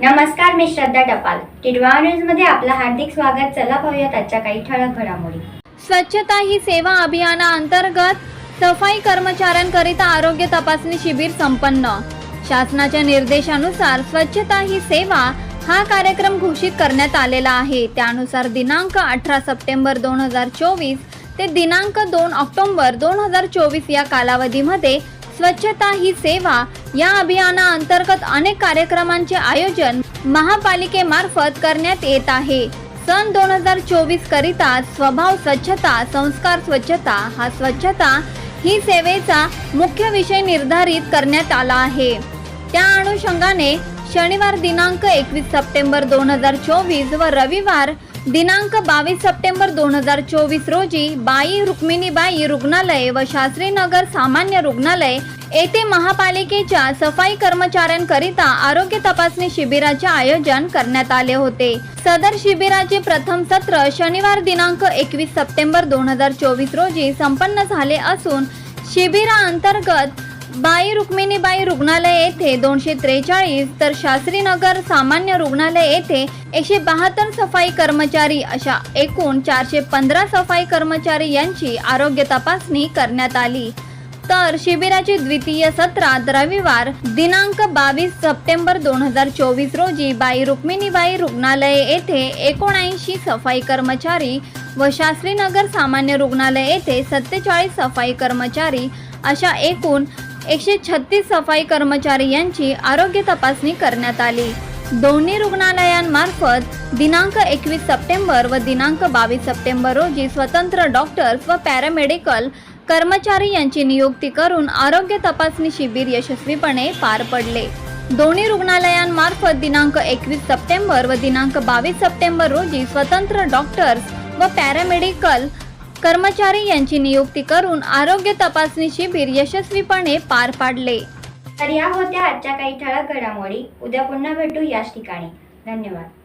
नमस्कार, मी श्रद्धा टपाल. टिडवा न्यूज मध्ये आपलं हार्दिक स्वागत. चला पाहूयात आजच्या काही ठळक घडामोडी. स्वच्छता ही सेवा अभियानाअंतर्गत सफाई कर्मचाऱ्यांकरिता आरोग्य तपासणी शिबिर संपन्न. शासनाच्या निर्देशानुसार स्वच्छता ही सेवा हा कार्यक्रम घोषित करण्यात आलेला आहे. त्यानुसार दिनांक 18 सप्टेंबर 2024 ते दिनांक 2 ऑक्टोबर 2024 या कालावधीमध्ये स्वच्छता ही सेवा या अभियानाअंतर्गत अनेक कार्यक्रमांचे आयोजन महापालिकेमार्फत करण्यात येत आहे. सन 2024 करिता स्वभाव स्वच्छता, संस्कार स्वच्छता हा स्वच्छता ही सेवेचा मुख्य विषय निर्धारित करण्यात आला आहे. त्या अनुषंगाने शनिवार दिनांक 21 सप्टेंबर 2024 व रविवार दिनांक 22 सप्टेंबर 2024 रोजी बाई रुक्मिणीबाई रुग्णालय व शास्त्रीनगर सामान्य रुग्णालय येथे महापालिकेच्या सफाई कर्मचाऱ्यांकरिता आरोग्य तपासणी शिबिराचे आयोजन करण्यात आले होते. सदर शिबिराचे प्रथम सत्र शनिवार दिनांक 21 सप्टेंबर 2024 रोजी संपन्न झाले असून शिबिराअंतर्गत बाई रुक्मिणीबाई रुग्णालय येथे 243 तर शास्त्रीनगर सामान्य रुग्णालय येथे 172 सफाई कर्मचारी अशा एकूण 415 सफाई कर्मचारी यांची आरोग्य तपासणी करण्यात आली. तर शिबिराचे द्वितीय सत्रात रविवार दिनांक 22 सप्टेंबर 2024 रोजी बाई रुक्मिणीबाई रुग्णालय येथे 79 सफाई कर्मचारी व शास्त्रीनगर सामान्य रुग्णालय येथे 47 सफाई कर्मचारी अशा एकूण 136 सफाई कर्मचारी यांची आरोग्य तपासणी करण्यात आली. दोन्ही रुग्णालयांमार्फत दिनांक 21 सप्टेंबर व दिनांक 22 सप्टेंबर रोजी स्वतंत्र डॉक्टर्स व पॅरामेडिकल कर्मचारी यांची नियुक्ती करून आरोग्य तपासणी शिबिर यशस्वीपणे पार पडले. दोन्ही रुग्णालयांमार्फत दिनांक 21 सप्टेंबर व दिनांक 22 सप्टेंबर रोजी स्वतंत्र डॉक्टर्स व पॅरामेडिकल कर्मचारी यांची नियुक्ती करून आरोग्य तपासणी शिबिर यशस्वीपणे पार पाडले. तर या होत्या आजच्या काही ठळक घडामोडी. उद्या पुन्हा भेटू याच ठिकाणी. धन्यवाद.